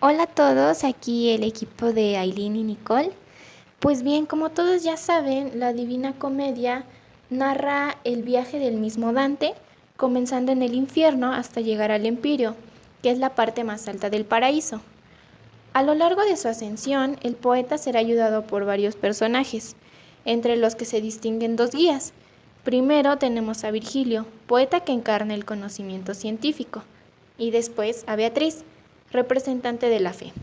Hola a todos, aquí el equipo de Aileen y Nicole. Pues bien, como todos ya saben, la Divina Comedia narra el viaje del mismo Dante, comenzando en el infierno hasta llegar al Empíreo, que es la parte más alta del paraíso. A lo largo de su ascensión, el poeta será ayudado por varios personajes, entre los que se distinguen dos guías. Primero tenemos a Virgilio, poeta que encarna el conocimiento científico, y después a Beatriz, representante de la fe.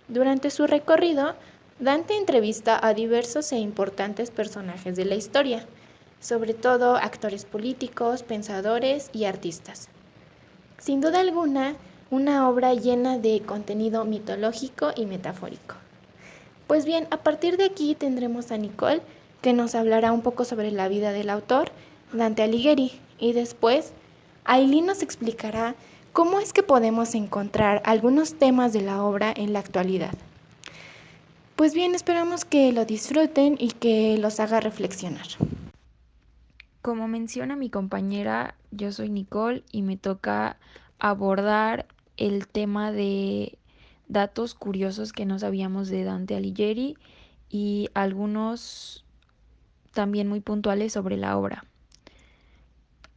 Durante su recorrido, Dante entrevista a diversos e importantes personajes de la historia, sobre todo actores políticos, pensadores y artistas. Sin duda alguna, una obra llena de contenido mitológico y metafórico. Pues bien, a partir de aquí tendremos a Nicole, que nos hablará un poco sobre la vida del autor, Dante Alighieri, y después Aileen nos explicará cómo es que podemos encontrar algunos temas de la obra en la actualidad. Pues bien, esperamos que lo disfruten y que los haga reflexionar. Como menciona mi compañera, yo soy Nicole y me toca abordar el tema de datos curiosos que no sabíamos de Dante Alighieri y algunos también muy puntuales sobre la obra.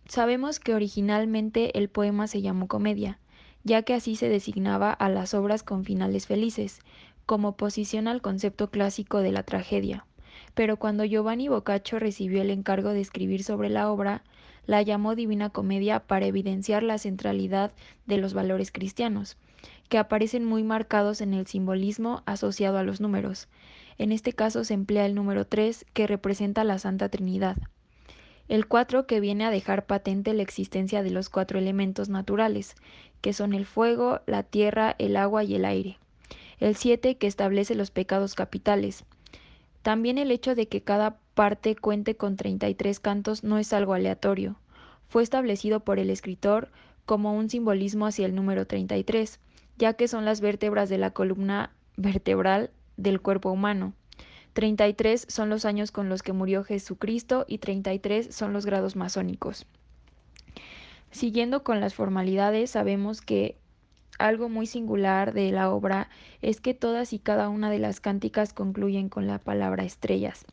Sabemos que originalmente el poema se llamó comedia, ya que así se designaba a las obras con finales felices, como oposición al concepto clásico de la tragedia. Pero cuando Giovanni Boccaccio recibió el encargo de escribir sobre la obra, la llamó Divina Comedia para evidenciar la centralidad de los valores cristianos, que aparecen muy marcados en el simbolismo asociado a los números. En este caso se emplea el número 3, que representa la Santa Trinidad. El 4, que viene a dejar patente la existencia de los cuatro elementos naturales, que son el fuego, la tierra, el agua y el aire. El 7, que establece los pecados capitales. También el hecho de que cada parte cuente con 33 cantos no es algo aleatorio. Fue establecido por el escritor como un simbolismo hacia el número 33, ya que son las vértebras de la columna vertebral del cuerpo humano. 33 son los años con los que murió Jesucristo y 33 son los grados masónicos. Siguiendo con las formalidades, sabemos que algo muy singular de la obra es que todas y cada una de las cánticas concluyen con la palabra estrellas.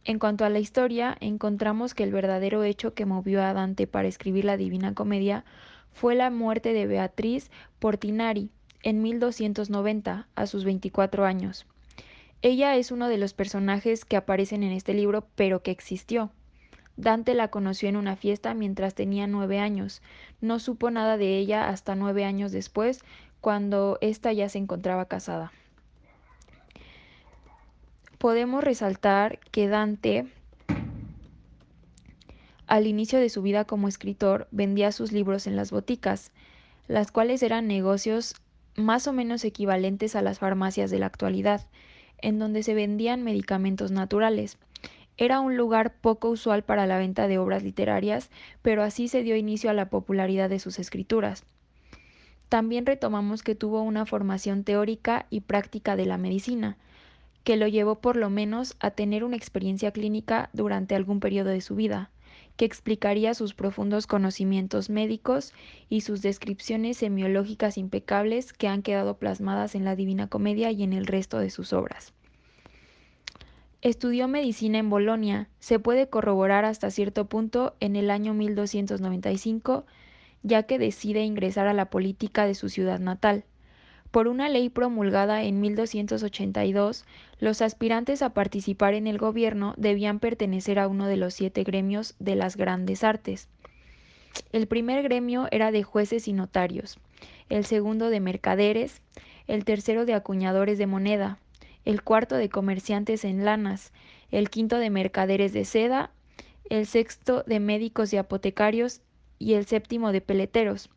En cuanto a la historia, encontramos que el verdadero hecho que movió a Dante para escribir la Divina Comedia fue la muerte de Beatriz Portinari en 1290, a sus 24 años. Ella es uno de los personajes que aparecen en este libro, pero que existió. Dante la conoció en una fiesta mientras tenía 9 años. No supo nada de ella hasta 9 años después, cuando ésta ya se encontraba casada. Podemos resaltar que Dante, al inicio de su vida como escritor, vendía sus libros en las boticas, las cuales eran negocios más o menos equivalentes a las farmacias de la actualidad, en donde se vendían medicamentos naturales. Era un lugar poco usual para la venta de obras literarias, pero así se dio inicio a la popularidad de sus escrituras. También retomamos que tuvo una formación teórica y práctica de la medicina, que lo llevó por lo menos a tener una experiencia clínica durante algún periodo de su vida, que explicaría sus profundos conocimientos médicos y sus descripciones semiológicas impecables que han quedado plasmadas en la Divina Comedia y en el resto de sus obras. Estudió medicina en Bolonia, se puede corroborar hasta cierto punto en el año 1295, ya que decide ingresar a la política de su ciudad natal. Por una ley promulgada en 1282, los aspirantes a participar en el gobierno debían pertenecer a uno de los 7 gremios de las grandes artes. El primer gremio era de jueces y notarios, el segundo de mercaderes, el tercero de acuñadores de moneda, el cuarto de comerciantes en lanas, el quinto de mercaderes de seda, el sexto de médicos y apotecarios y el séptimo de peleteros.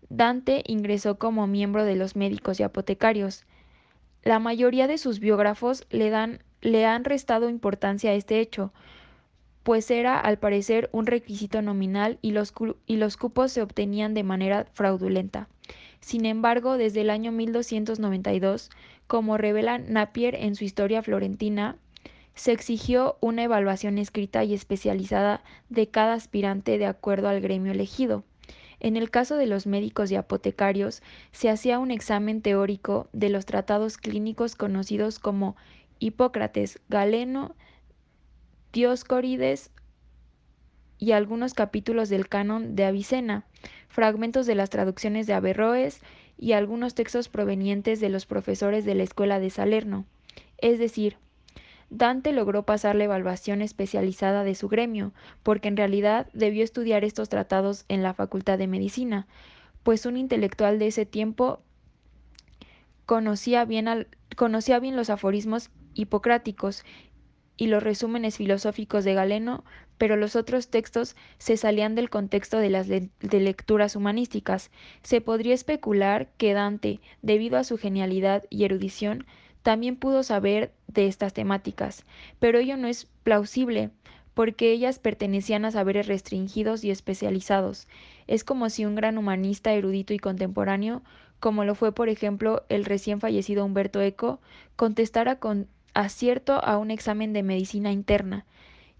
Dante ingresó como miembro de los médicos y apotecarios. La mayoría de sus biógrafos le han restado importancia a este hecho, pues era al parecer un requisito nominal y los cupos se obtenían de manera fraudulenta. Sin embargo, desde el año 1292, como revela Napier en su Historia Florentina, se exigió una evaluación escrita y especializada de cada aspirante de acuerdo al gremio elegido. En el caso de los médicos y apotecarios, se hacía un examen teórico de los tratados clínicos conocidos como Hipócrates, Galeno, Dioscórides y algunos capítulos del canon de Avicena, fragmentos de las traducciones de Averroes y algunos textos provenientes de los profesores de la escuela de Salerno. Es decir, Dante logró pasar la evaluación especializada de su gremio, porque en realidad debió estudiar estos tratados en la Facultad de Medicina, pues un intelectual de ese tiempo conocía bien los aforismos hipocráticos y los resúmenes filosóficos de Galeno, pero los otros textos se salían del contexto de las de lecturas humanísticas. Se podría especular que Dante, debido a su genialidad y erudición, también pudo saber de estas temáticas, pero ello no es plausible, porque ellas pertenecían a saberes restringidos y especializados. Es como si un gran humanista erudito y contemporáneo, como lo fue por ejemplo el recién fallecido Humberto Eco, contestara con acierto a un examen de medicina interna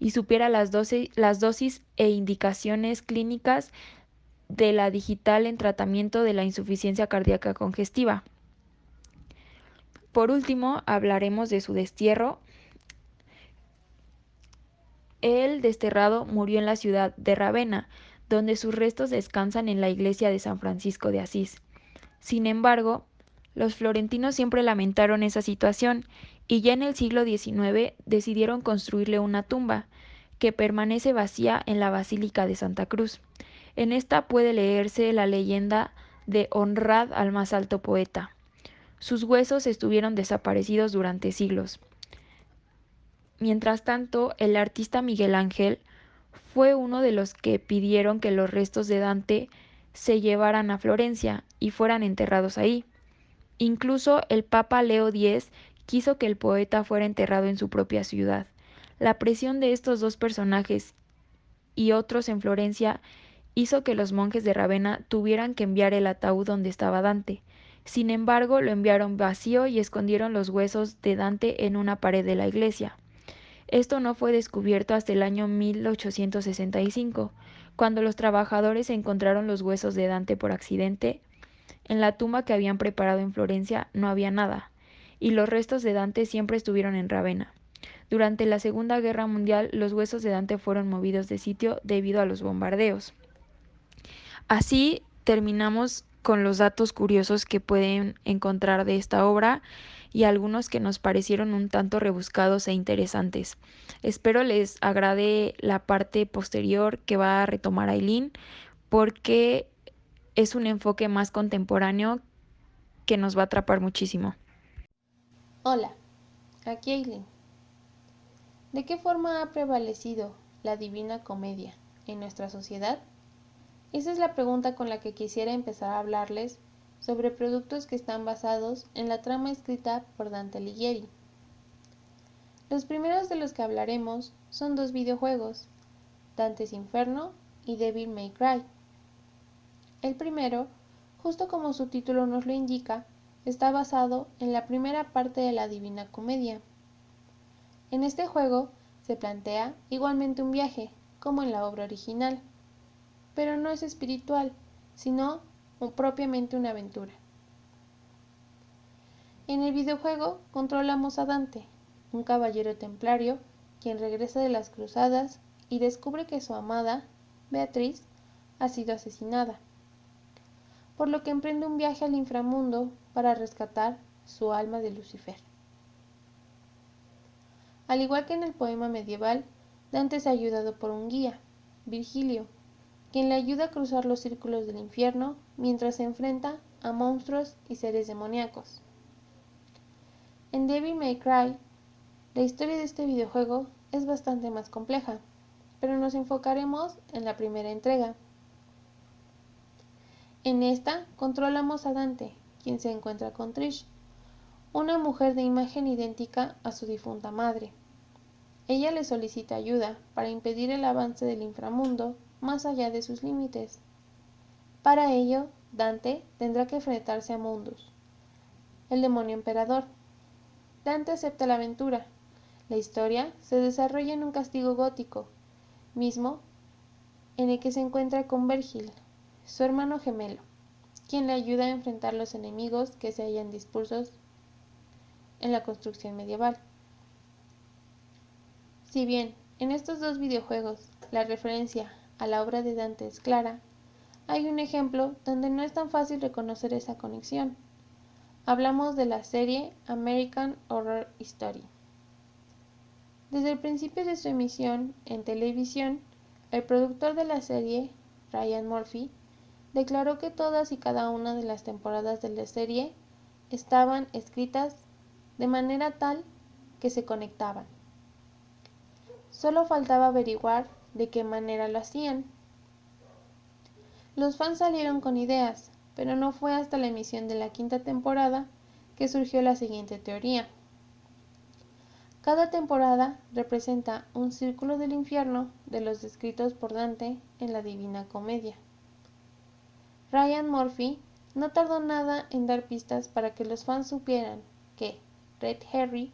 y supiera las dosis e indicaciones clínicas de la digital en tratamiento de la insuficiencia cardíaca congestiva. Por último, hablaremos de su destierro. El desterrado murió en la ciudad de Ravenna, donde sus restos descansan en la iglesia de San Francisco de Asís. Sin embargo, los florentinos siempre lamentaron esa situación y ya en el siglo XIX decidieron construirle una tumba, que permanece vacía en la Basílica de Santa Cruz. En esta puede leerse la leyenda de Honrad al más alto poeta. Sus huesos estuvieron desaparecidos durante siglos. Mientras tanto, el artista Miguel Ángel fue uno de los que pidieron que los restos de Dante se llevaran a Florencia y fueran enterrados ahí. Incluso el Papa Leo X quiso que el poeta fuera enterrado en su propia ciudad. La presión de estos dos personajes y otros en Florencia hizo que los monjes de Ravenna tuvieran que enviar el ataúd donde estaba Dante. Sin embargo, lo enviaron vacío y escondieron los huesos de Dante en una pared de la iglesia. Esto no fue descubierto hasta el año 1865, cuando los trabajadores encontraron los huesos de Dante por accidente. En la tumba que habían preparado en Florencia no había nada, y los restos de Dante siempre estuvieron en Ravenna. Durante la Segunda Guerra Mundial, los huesos de Dante fueron movidos de sitio debido a los bombardeos. Así terminamos con los datos curiosos que pueden encontrar de esta obra y algunos que nos parecieron un tanto rebuscados e interesantes. Espero les agrade la parte posterior que va a retomar Aileen, porque es un enfoque más contemporáneo que nos va a atrapar muchísimo. Hola, aquí Aileen. ¿De qué forma ha prevalecido la Divina Comedia en nuestra sociedad? Esa es la pregunta con la que quisiera empezar a hablarles sobre productos que están basados en la trama escrita por Dante Alighieri. Los primeros de los que hablaremos son dos videojuegos, Dante's Inferno y Devil May Cry. El primero, justo como su título nos lo indica, está basado en la primera parte de la Divina Comedia. En este juego se plantea igualmente un viaje, como en la obra original, pero no es espiritual, sino propiamente una aventura. En el videojuego controlamos a Dante, un caballero templario quien regresa de las cruzadas y descubre que su amada, Beatriz, ha sido asesinada, por lo que emprende un viaje al inframundo para rescatar su alma de Lucifer. Al igual que en el poema medieval, Dante es ayudado por un guía, Virgilio, quien le ayuda a cruzar los círculos del infierno mientras se enfrenta a monstruos y seres demoníacos. En Devil May Cry, la historia de este videojuego es bastante más compleja, pero nos enfocaremos en la primera entrega. En esta controlamos a Dante, quien se encuentra con Trish, una mujer de imagen idéntica a su difunta madre. Ella le solicita ayuda para impedir el avance del inframundo más allá de sus límites. Para ello, Dante tendrá que enfrentarse a Mundus, el demonio emperador. Dante acepta la aventura. La historia se desarrolla en un castillo gótico, mismo en el que se encuentra con Vergil, su hermano gemelo, quien le ayuda a enfrentar los enemigos que se hallan dispersos en la construcción medieval. Si bien en estos dos videojuegos la referencia a la obra de Dante es clara, hay un ejemplo donde no es tan fácil reconocer esa conexión. Hablamos de la serie American Horror Story. Desde el principio de su emisión en televisión, el productor de la serie, Ryan Murphy, declaró que todas y cada una de las temporadas de la serie estaban escritas de manera tal que se conectaban. Solo faltaba averiguar de qué manera lo hacían. Los fans salieron con ideas, pero no fue hasta la emisión de la quinta temporada que surgió la siguiente teoría. Cada temporada representa un círculo del infierno de los descritos por Dante en la Divina Comedia. Ryan Murphy no tardó nada en dar pistas para que los fans supieran que Red Harry,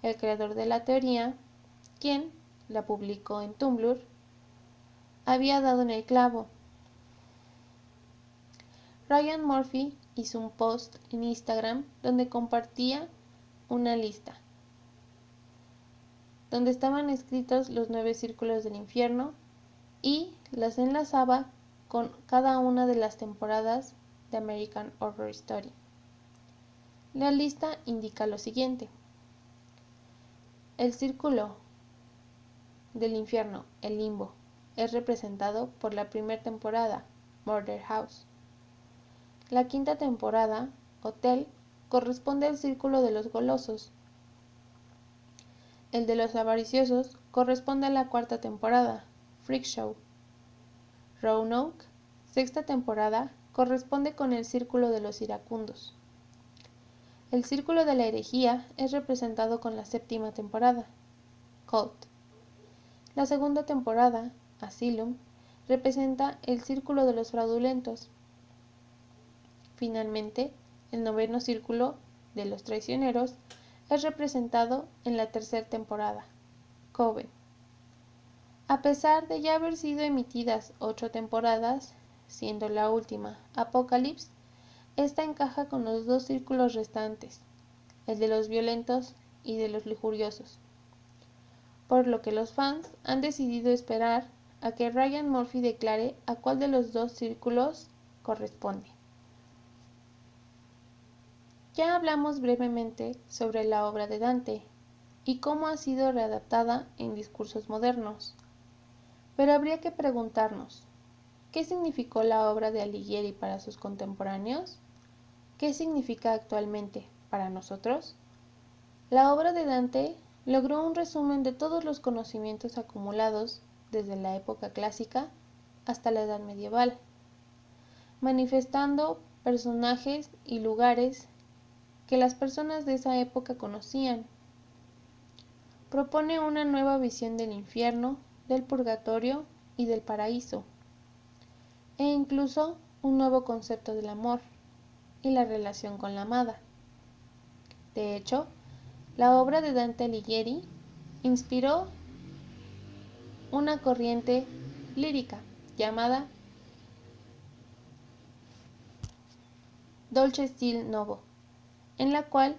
el creador de la teoría, quien la publicó en Tumblr, había dado en el clavo. Ryan Murphy hizo un post en Instagram donde compartía una lista donde estaban escritos los 9 círculos del infierno y las enlazaba con cada una de las temporadas de American Horror Story. La lista indica lo siguiente: el círculo del infierno, el limbo, es representado por la primera temporada, Murder House. La quinta temporada, Hotel, corresponde al círculo de los golosos. El de los avariciosos corresponde a la cuarta temporada, Freak Show. Roanoke, sexta temporada, corresponde con el círculo de los iracundos. El círculo de la herejía es representado con la séptima temporada, Cult. La segunda temporada, Asylum, representa el círculo de los fraudulentos. Finalmente, el noveno círculo de los traicioneros es representado en la tercera temporada, Coven. A pesar de ya haber sido emitidas 8 temporadas, siendo la última Apocalypse, esta encaja con los dos círculos restantes, el de los violentos y de los lujuriosos, por lo que los fans han decidido esperar a que Ryan Murphy declare a cuál de los dos círculos corresponde. Ya hablamos brevemente sobre la obra de Dante y cómo ha sido readaptada en discursos modernos, pero habría que preguntarnos, ¿qué significó la obra de Alighieri para sus contemporáneos? ¿Qué significa actualmente para nosotros? La obra de Dante logró un resumen de todos los conocimientos acumulados desde la época clásica hasta la Edad Medieval, manifestando personajes y lugares que las personas de esa época conocían. Propone una nueva visión del infierno, del purgatorio y del paraíso, e incluso un nuevo concepto del amor y la relación con la amada. De hecho, la obra de Dante Alighieri inspiró una corriente lírica llamada Dolce Stil Novo, en la cual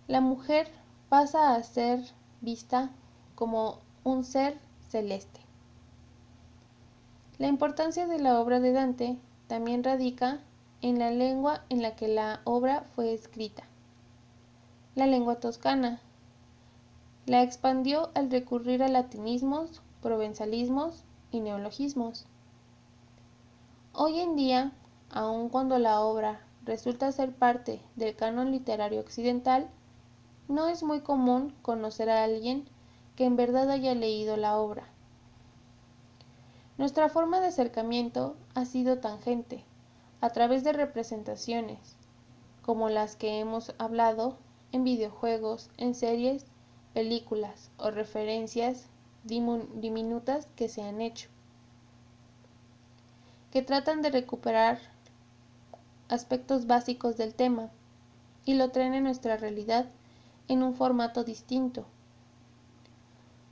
la mujer pasa a ser vista como un ser celeste. La importancia de la obra de Dante también radica en la lengua en la que la obra fue escrita, la lengua toscana. La expandió al recurrir a latinismos, provenzalismos y neologismos. Hoy en día, aun cuando la obra resulta ser parte del canon literario occidental, no es muy común conocer a alguien que en verdad haya leído la obra. Nuestra forma de acercamiento ha sido tangente, a través de representaciones, como las que hemos hablado en videojuegos, en series, películas o referencias diminutas que se han hecho, que tratan de recuperar aspectos básicos del tema y lo traen en nuestra realidad en un formato distinto.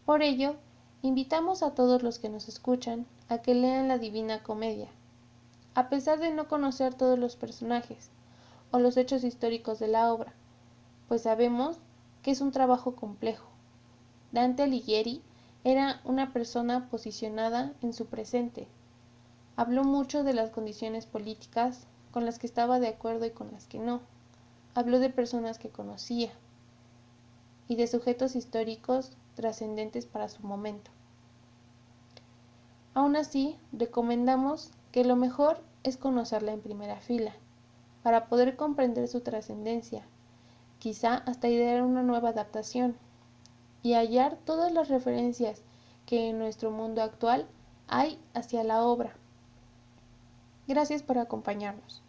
Por ello, invitamos a todos los que nos escuchan a que lean la Divina Comedia, a pesar de no conocer todos los personajes o los hechos históricos de la obra, pues sabemos que es un trabajo complejo. Dante Alighieri era una persona posicionada en su presente. Habló mucho de las condiciones políticas con las que estaba de acuerdo y con las que no. Habló de personas que conocía y de sujetos históricos trascendentes para su momento. Aún así, recomendamos que lo mejor es conocerla en primera fila, para poder comprender su trascendencia, quizá hasta idear una nueva adaptación y hallar todas las referencias que en nuestro mundo actual hay hacia la obra. Gracias por acompañarnos.